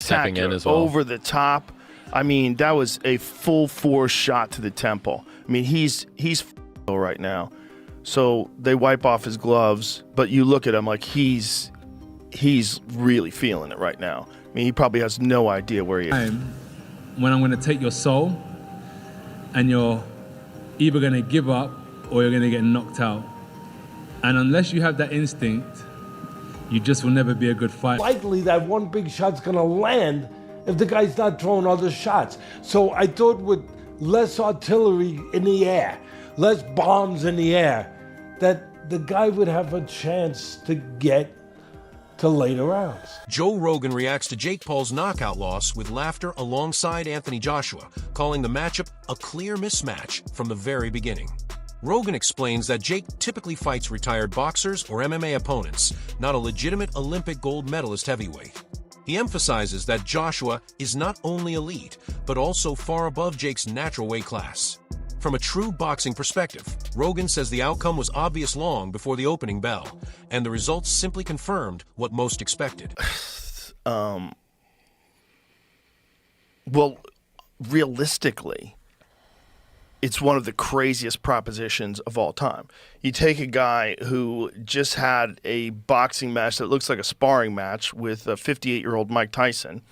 stepping in spectacular, as well. over the top. I mean, that was a full force shot to the temple. I mean, he's right now. So they wipe off his gloves, but you look at him like he's really feeling it right now. I mean, he probably has no idea where he is. When I'm going to take your soul, and you're either going to give up or you're going to get knocked out. And unless you have that instinct, you just will never be a good fighter. Likely that one big shot's going to land if the guy's not throwing other shots. So I thought with less artillery in the air, less bombs in the air, that the guy would have a chance to get to later rounds. Joe Rogan reacts to Jake Paul's knockout loss with laughter alongside Anthony Joshua, calling the matchup a clear mismatch from the very beginning. Rogan explains that Jake typically fights retired boxers or MMA opponents, not a legitimate Olympic gold medalist heavyweight. He emphasizes that Joshua is not only elite, but also far above Jake's natural weight class. From a true boxing perspective, Rogan says the outcome was obvious long before the opening bell, and the results simply confirmed what most expected. Well, realistically, it's one of the craziest propositions of all time. You take a guy who just had a boxing match that looks like a sparring match with a 58-year-old Mike Tyson,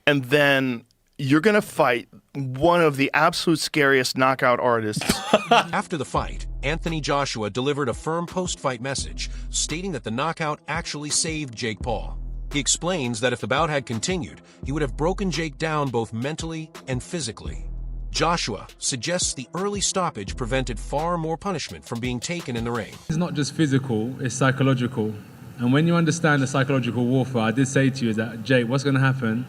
and then you're going to fight one of the absolute scariest knockout artists. After the fight, Anthony Joshua delivered a firm post-fight message, stating that the knockout actually saved Jake Paul. He explains that if the bout had continued, he would have broken Jake down both mentally and physically. Joshua suggests the early stoppage prevented far more punishment from being taken in the ring. It's not just physical, it's psychological. And when you understand the psychological warfare, I did say to you that, Jake, what's going to happen?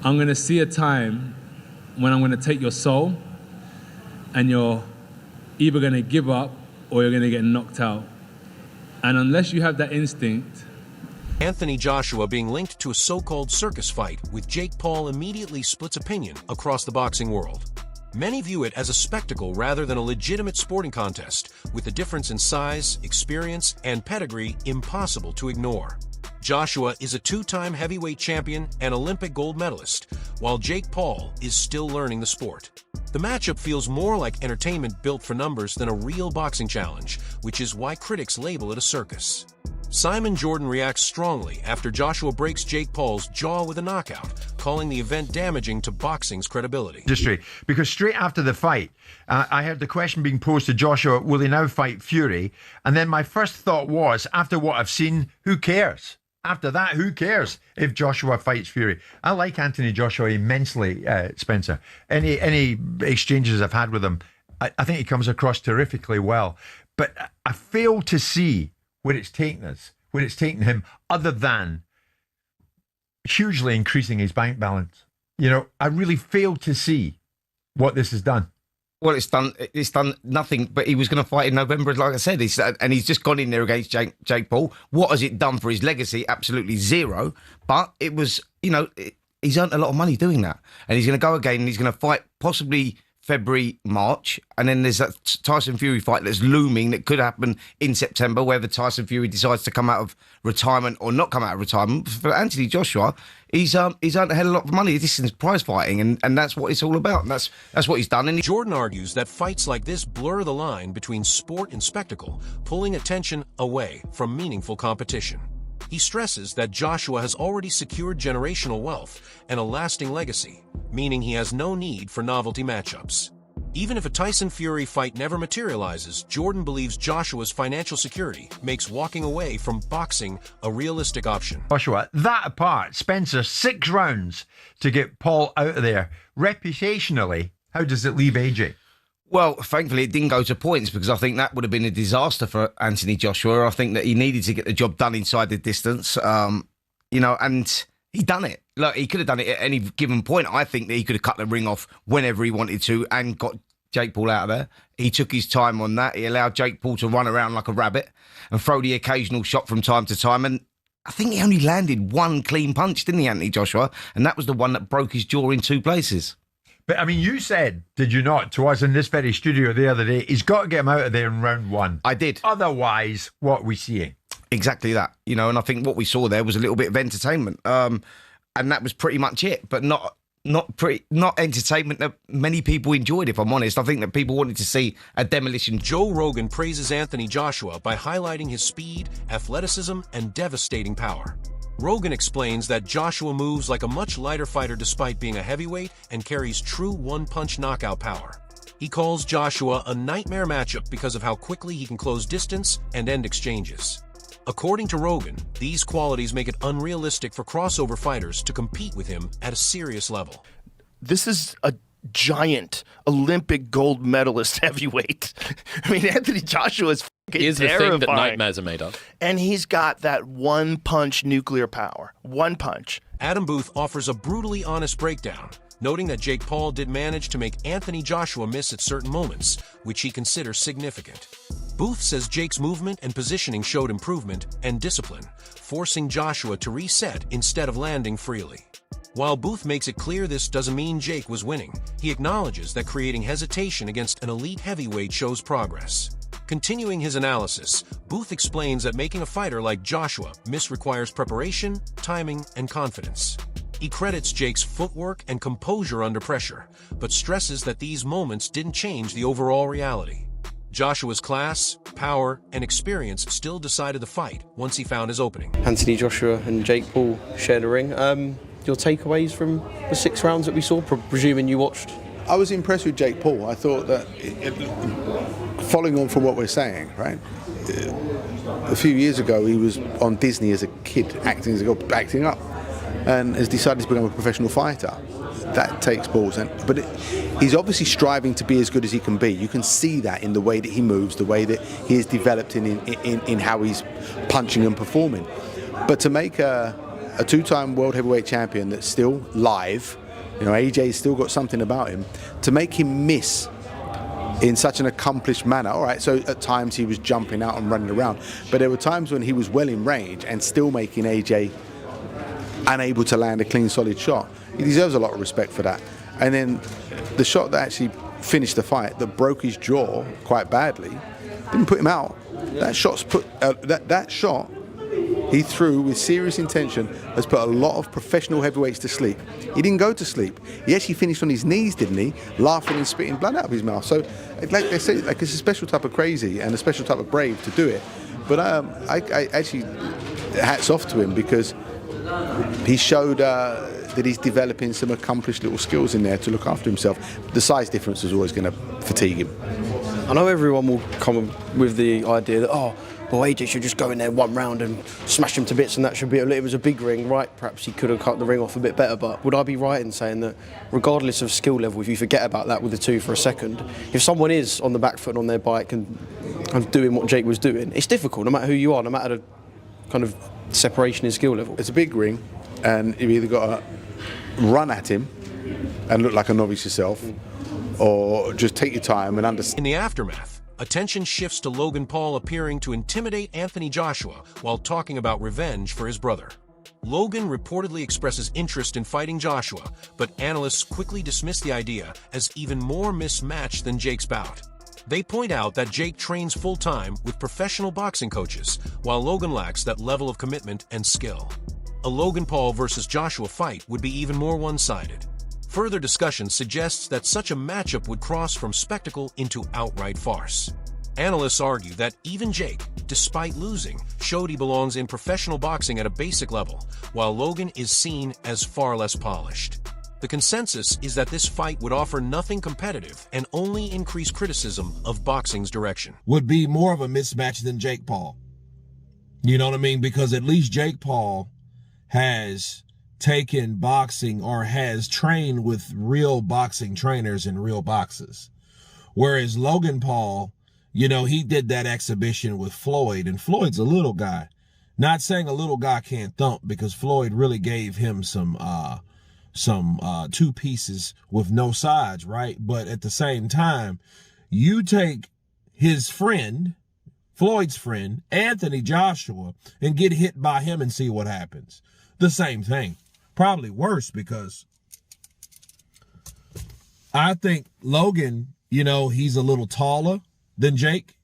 I'm going to see a time when I'm going to take your soul, and you're either going to give up or you're going to get knocked out. And unless you have that instinct... Anthony Joshua being linked to a so-called circus fight with Jake Paul immediately splits opinion across the boxing world. Many view it as a spectacle rather than a legitimate sporting contest, with the difference in size, experience, and pedigree impossible to ignore. Joshua is a two-time heavyweight champion and Olympic gold medalist, while Jake Paul is still learning the sport. The matchup feels more like entertainment built for numbers than a real boxing challenge, which is why critics label it a circus. Simon Jordan reacts strongly after Joshua breaks Jake Paul's jaw with a knockout, calling the event damaging to boxing's credibility. Because straight after the fight, I heard the question being posed to Joshua, will he now fight Fury? And then my first thought was, after what I've seen, who cares? After that, who cares if Joshua fights Fury? I like Anthony Joshua immensely, Spencer. Any exchanges I've had with him, I think he comes across terrifically well. But I fail to see where it's taken us, where it's taken him, other than hugely increasing his bank balance. You know, I really fail to see what this has done. Well, it's done nothing, but he was going to fight in November, like I said, and he's just gone in there against Jake Paul. What has it done for his legacy? Absolutely zero. But it was, he's earned a lot of money doing that. And he's going to go again, and he's going to fight possibly February, March, and then there's that Tyson Fury fight that's looming that could happen in September, whether Tyson Fury decides to come out of retirement or not come out of retirement. For Anthony Joshua, he's earned a hell of a lot of money. This is prize fighting, and that's what it's all about. And that's what he's done. And Jordan argues that fights like this blur the line between sport and spectacle, pulling attention away from meaningful competition. He stresses that Joshua has already secured generational wealth and a lasting legacy, meaning he has no need for novelty matchups. Even if a Tyson Fury fight never materializes, Jordan believes Joshua's financial security makes walking away from boxing a realistic option. Joshua, that apart, Spencer, 6 rounds to get Paul out of there. Reputationally, how does it leave AJ? Well, thankfully, it didn't go to points, because I think that would have been a disaster for Anthony Joshua. I think that he needed to get the job done inside the distance, and he done it. Look, he could have done it at any given point. I think that he could have cut the ring off whenever he wanted to and got Jake Paul out of there. He took his time on that. He allowed Jake Paul to run around like a rabbit and throw the occasional shot from time to time. And I think he only landed one clean punch, didn't he, Anthony Joshua? And that was the one that broke his jaw in 2 places. But, I mean, you said, did you not, to us in this very studio the other day, he's got to get him out of there in round 1. I did. Otherwise, what are we seeing? Exactly that. And I think what we saw there was a little bit of entertainment. and that was pretty much it. But not entertainment that many people enjoyed, if I'm honest. I think that people wanted to see a demolition. Joe Rogan praises Anthony Joshua by highlighting his speed, athleticism, and devastating power. Rogan explains that Joshua moves like a much lighter fighter despite being a heavyweight and carries true one-punch knockout power. He calls Joshua a nightmare matchup because of how quickly he can close distance and end exchanges. According to Rogan, these qualities make it unrealistic for crossover fighters to compete with him at a serious level. This is a giant Olympic gold medalist heavyweight. I mean, Anthony Joshua is fucking He is the terrifying. thing that nightmares are made of. And he's got that one-punch nuclear power. One punch. Adam Booth offers a brutally honest breakdown, noting that Jake Paul did manage to make Anthony Joshua miss at certain moments, which he considers significant. Booth says Jake's movement and positioning showed improvement and discipline, forcing Joshua to reset instead of landing freely. While Booth makes it clear this doesn't mean Jake was winning, he acknowledges that creating hesitation against an elite heavyweight shows progress. Continuing his analysis, Booth explains that making a fighter like Joshua requires preparation, timing, and confidence. He credits Jake's footwork and composure under pressure, but stresses that these moments didn't change the overall reality. Joshua's class, power, and experience still decided the fight once he found his opening. Anthony Joshua and Jake Paul shared a ring. Your takeaways from the 6 rounds that we saw, presuming you watched? I was impressed with Jake Paul. I thought that, following on from what we're saying, right? A few years ago, he was on Disney as a kid, acting up, and has decided to become a professional fighter. That takes balls, but he's obviously striving to be as good as he can be. You can see that in the way that he moves, the way that he is developed in how he's punching and performing. But to make a 2-time world heavyweight champion that's still live, you know, AJ's still got something about him, to make him miss in such an accomplished manner. All right, so at times he was jumping out and running around, but there were times when he was well in range and still making AJ unable to land a clean, solid shot. He deserves a lot of respect for that. And then the shot that actually finished the fight, that broke his jaw quite badly, didn't put him out. That shot he threw with serious intention has put a lot of professional heavyweights to sleep. He didn't go to sleep. He actually finished on his knees, didn't he? Laughing and spitting blood out of his mouth. So, like they say, like it's a special type of crazy and a special type of brave to do it. But I actually, hats off to him, because he showed that he's developing some accomplished little skills in there to look after himself. The size difference is always going to fatigue him. I know everyone will come with the idea that, AJ should just go in there 1 round and smash him to bits, and that should be it was a big ring, right? Perhaps he could have cut the ring off a bit better, but would I be right in saying that regardless of skill level, if you forget about that with the 2 for a second, if someone is on the back foot on their bike and doing what Jake was doing, it's difficult no matter who you are, no matter the kind of separation in skill level. It's a big ring, and you've either got to run at him and look like a novice yourself, or just take your time and understand. In the aftermath, attention shifts to Logan Paul appearing to intimidate Anthony Joshua while talking about revenge for his brother. Logan reportedly expresses interest in fighting Joshua, but analysts quickly dismiss the idea as even more mismatched than Jake's bout. They point out that Jake trains full-time with professional boxing coaches, while Logan lacks that level of commitment and skill. A Logan Paul versus Joshua fight would be even more one-sided. Further discussion suggests that such a matchup would cross from spectacle into outright farce. Analysts argue that even Jake, despite losing, showed he belongs in professional boxing at a basic level, while Logan is seen as far less polished. The consensus is that this fight would offer nothing competitive and only increase criticism of boxing's direction. Would be more of a mismatch than Jake Paul. You know what I mean? Because at least Jake Paul has taken boxing, or has trained with real boxing trainers in real boxes. Whereas Logan Paul, you know, he did that exhibition with Floyd, and Floyd's a little guy. Not saying a little guy can't thump, because Floyd really gave him some 2 pieces with no sides, right? But at the same time, you take his friend, Floyd's friend, Anthony Joshua, and get hit by him and see what happens. The same thing. Probably worse, because I think Logan, you know, he's a little taller than Jake.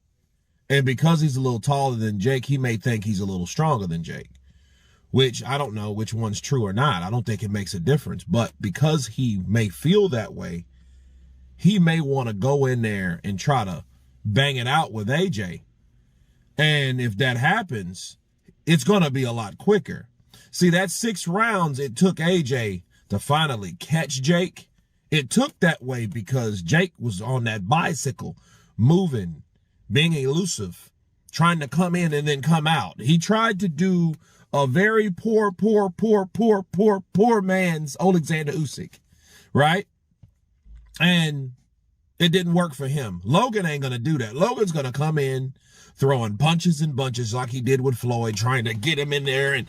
And because he's a little taller than Jake, he may think he's a little stronger than Jake. which I don't know which one's true or not. I don't think it makes a difference. But because he may feel that way, he may want to go in there and try to bang it out with AJ. And if that happens, it's going to be a lot quicker. See, that 6 rounds it took AJ to finally catch Jake. It took that way because Jake was on that bicycle, moving, being elusive, trying to come in and then come out. He tried to do a very poor man's Alexander Usyk, right? And it didn't work for him. Logan ain't going to do that. Logan's going to come in throwing punches and bunches like he did with Floyd, trying to get him in there and,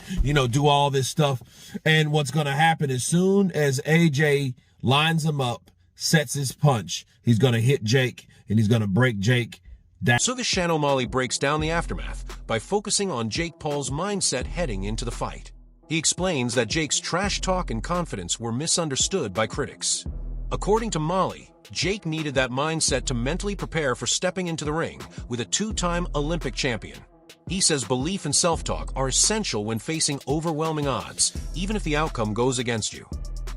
do all this stuff. And what's going to happen as soon as AJ lines him up, sets his punch, he's going to hit Jake and he's going to break Jake down. So the Shan O'Malley breaks down the aftermath by focusing on Jake Paul's mindset heading into the fight. He explains that Jake's trash talk and confidence were misunderstood by critics. According to Molly, Jake needed that mindset to mentally prepare for stepping into the ring with a 2-time Olympic champion. He says belief and self-talk are essential when facing overwhelming odds, even if the outcome goes against you.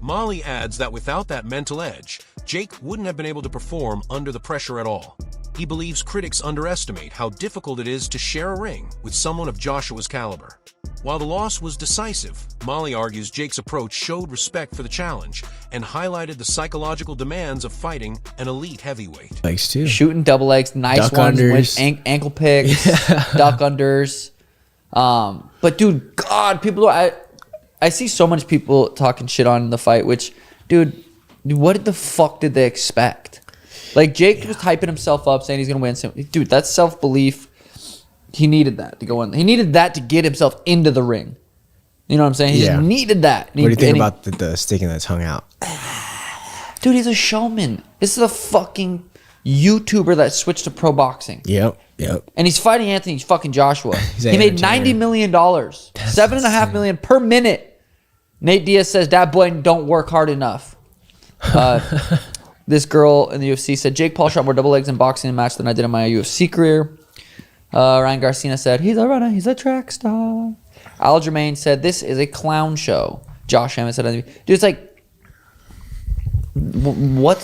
Molly adds that without that mental edge, Jake wouldn't have been able to perform under the pressure at all. He believes critics underestimate how difficult it is to share a ring with someone of Joshua's caliber. While the loss was decisive, Molly argues Jake's approach showed respect for the challenge and highlighted the psychological demands of fighting an elite heavyweight. Legs too. Shooting double legs, nice duck ones unders. with ankle picks, duck unders. But dude, God, I see so much people talking shit on the fight, which, dude, what the fuck did they expect? Like, Jake was hyping himself up, saying he's going to win. Dude, that's self-belief. He needed that to go in. He needed that to get himself into the ring. You know what I'm saying? He just needed that. What do you think about the sticking that tongue out? Dude, he's a showman. This is a fucking YouTuber that switched to pro boxing. Yep. And he's fighting Anthony fucking Joshua. He's He made entertaining. $90 million. $7.5 million per minute. Nate Diaz says, that boy don't work hard enough. This girl in the UFC said, Jake Paul shot more double legs in boxing match than I did in my UFC career. Ryan Garcia said, he's a runner, he's a track star. Al Germain said, this is a clown show. Josh Hammond said, dude, it's like, what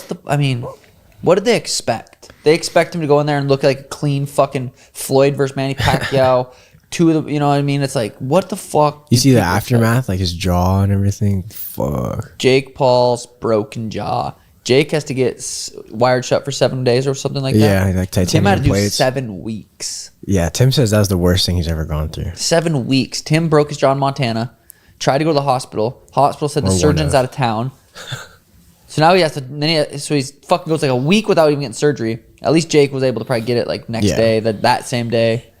did they expect? They expect him to go in there and look like a clean fucking Floyd versus Manny Pacquiao. Two of the, you know what I mean? It's like, what the fuck? You see the aftermath, like his jaw and everything? Fuck. Jake Paul's broken jaw. Jake has to get wired shut for 7 days or something like that. Yeah, like Tim titanium had to do plates. 7 weeks. Yeah, Tim says that was the worst thing he's ever gone through. 7 weeks. Tim broke his jaw in Montana. Tried to go to the hospital. Hospital said the surgeon's out of town. So now he has to. So he's fucking goes like a week without even getting surgery. At least Jake was able to probably get it like next day, that same day.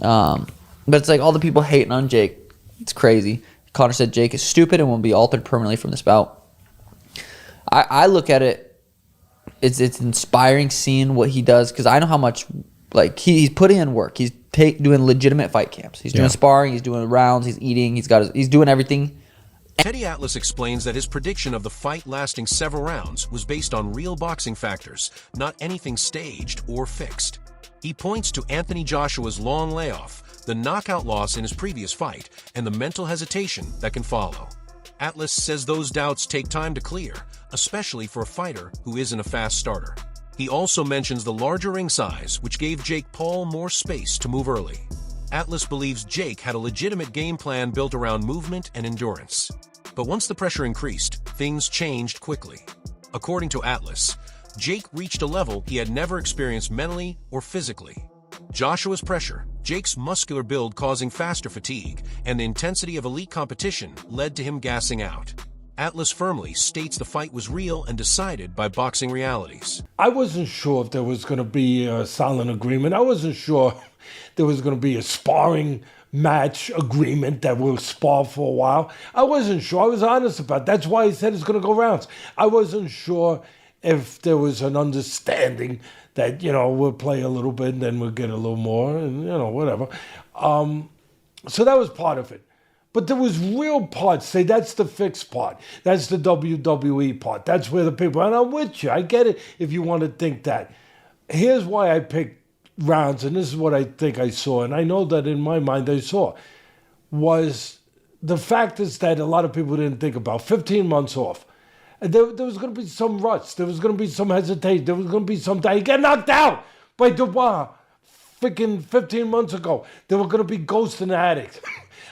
But it's like all the people hating on Jake. It's crazy. Connor said Jake is stupid and will be altered permanently from this bout. I look at it. It's inspiring seeing what he does because I know how much like he's putting in work. He's doing legitimate fight camps. He's doing sparring. He's doing rounds. He's eating. He's doing everything. Teddy Atlas explains that his prediction of the fight lasting several rounds was based on real boxing factors, not anything staged or fixed. He points to Anthony Joshua's long layoff, the knockout loss in his previous fight, and the mental hesitation that can follow. Atlas says those doubts take time to clear, especially for a fighter who isn't a fast starter. He also mentions the larger ring size, which gave Jake Paul more space to move early. Atlas believes Jake had a legitimate game plan built around movement and endurance. But once the pressure increased, things changed quickly. According to Atlas, Jake reached a level he had never experienced mentally or physically. Joshua's pressure, Jake's muscular build causing faster fatigue, and the intensity of elite competition led to him gassing out. Atlas firmly states the fight was real and decided by boxing realities. I wasn't sure if there was going to be a silent agreement. I wasn't sure there was going to be a sparring match agreement that we'll spar for a while. I wasn't sure. I was honest about it. That's why he said it's going to go rounds. I wasn't sure if there was an understanding that, we'll play a little bit and then we'll get a little more and, whatever. So that was part of it. But there was real parts. Say, that's the fixed part. That's the WWE part. That's where the people, and I'm with you. I get it if you want to think that. Here's why I picked rounds, and this is what I think I saw, and I know that in my mind I saw, was the factors that a lot of people didn't think about. 15 months off. And there was going to be some rust. There was going to be some hesitation. There was going to be some time. He got knocked out by Dubois freaking 15 months ago. There were going to be ghosts in the attic.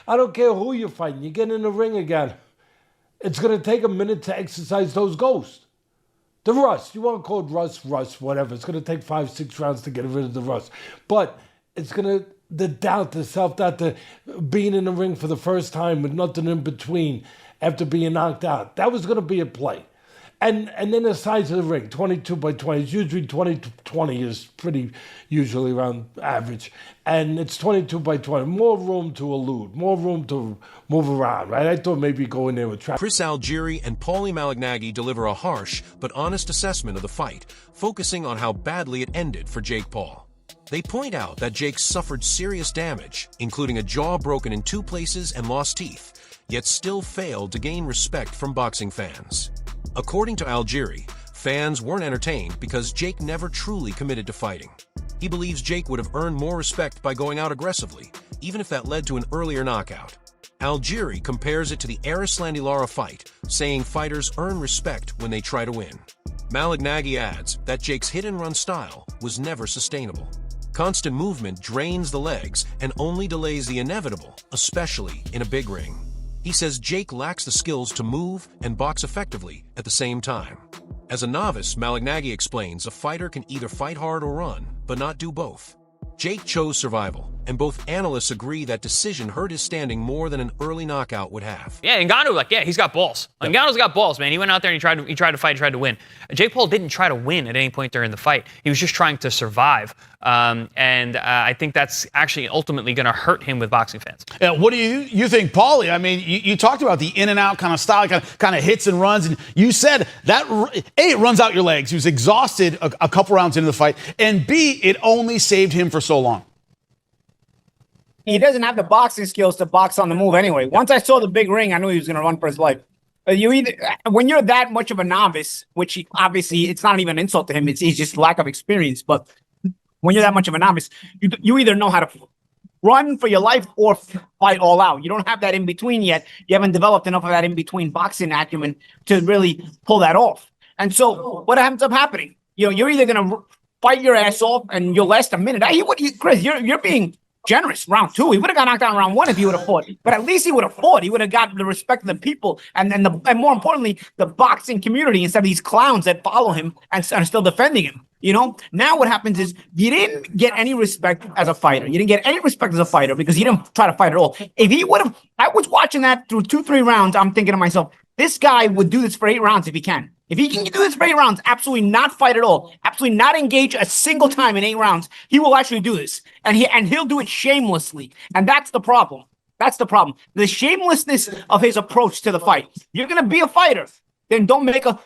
I don't care who you're fighting. You get in the ring again. It's going to take a minute to exercise those ghosts. The rust. You want to call it rust, whatever. It's going to take 5-6 rounds to get rid of the rust. But it's going to, the doubt, the self-doubt, the being in the ring for the first time with nothing in between after being knocked out. That was going to be a play. And then the size of the ring, 22 by 20. It's usually 20 is pretty usually around average. And it's 22 by 20. More room to elude, more room to move around, right? I thought maybe go in there with trap. Chris Algieri and Paulie Malignaggi deliver a harsh but honest assessment of the fight, focusing on how badly it ended for Jake Paul. They point out that Jake suffered serious damage, including a jaw broken in 2 places and lost teeth, yet still failed to gain respect from boxing fans. According to Algieri, fans weren't entertained because Jake never truly committed to fighting. He believes Jake would have earned more respect by going out aggressively, even if that led to an earlier knockout. Algieri compares it to the Erislandy Lara fight, saying fighters earn respect when they try to win. Malignaggi adds that Jake's hit-and-run style was never sustainable. Constant movement drains the legs and only delays the inevitable, especially in a big ring. He says Jake lacks the skills to move and box effectively at the same time. As a novice, Malignaggi explains a fighter can either fight hard or run, but not do both. Jake chose survival, and both analysts agree that decision hurt his standing more than an early knockout would have. Yeah, Ngannou, he's got balls. Ngannou's got balls, man. He went out there and he tried to fight, tried to win. Jake Paul didn't try to win at any point during the fight. He was just trying to survive. I think that's actually ultimately going to hurt him with boxing fans. Yeah, what do you think, Paulie? I mean, you talked about the in and out kind of style, kind of hits and runs, and you said that A, it runs out your legs. He was exhausted a couple rounds into the fight, and B, it only saved him for so long. He doesn't have the boxing skills to box on the move anyway. Once I saw the big ring, I knew he was going to run for his life. When you're that much of a novice, which obviously it's not even an insult to him, it's just lack of experience, but when you're that much of a novice, you either know how to run for your life or fight all out. You don't have that in between yet. You haven't developed enough of that in between boxing acumen to really pull that off. And so what ends up happening? You're either going to fight your ass off and you'll last a minute. Chris, you're being generous. Round 2, he would have got knocked down round 1 if he would have fought. But at least he would have fought. He would have got the respect of the people and more importantly, the boxing community instead of these clowns that follow him and are still defending him. Now what happens is you didn't get any respect as a fighter. You didn't get any respect as a fighter because you didn't try to fight at all. If he would have, I was watching that through 2-3 rounds. I'm thinking to myself, this guy would do this for 8 rounds if he can. If he can do this for 8 rounds, absolutely not fight at all, absolutely not engage a single time in 8 rounds, he will actually do this. And he'll do it shamelessly. And that's the problem. That's the problem. The shamelessness of his approach to the fight. You're going to be a fighter. Then don't make an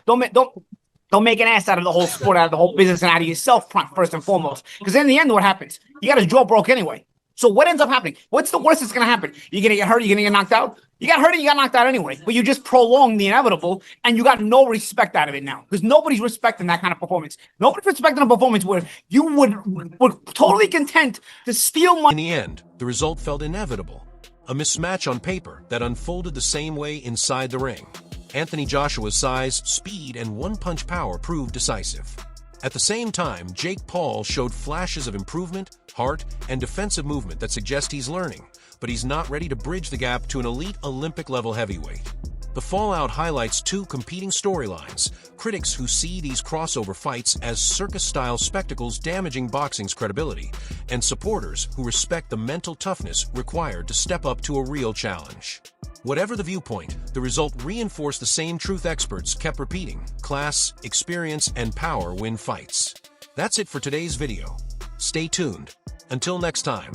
ass out of the whole sport, out of the whole business, and out of yourself first and foremost. Because in the end, what happens? You got his jaw broke anyway. So what ends up happening? What's the worst that's going to happen? You're going to get hurt? You're going to get knocked out? You got hurt and you got knocked out anyway. But you just prolonged the inevitable, and you got no respect out of it now. Because nobody's respecting that kind of performance. Nobody's respecting a performance where you were totally content to steal money. In the end, the result felt inevitable. A mismatch on paper that unfolded the same way inside the ring. Anthony Joshua's size, speed, and one-punch power proved decisive. At the same time, Jake Paul showed flashes of improvement, heart, and defensive movement that suggest he's learning, but he's not ready to bridge the gap to an elite Olympic-level heavyweight. The fallout highlights 2 competing storylines: critics who see these crossover fights as circus-style spectacles damaging boxing's credibility, and supporters who respect the mental toughness required to step up to a real challenge. Whatever the viewpoint, the result reinforced the same truth experts kept repeating: class, experience, and power win fights. That's it for today's video. Stay tuned. Until next time.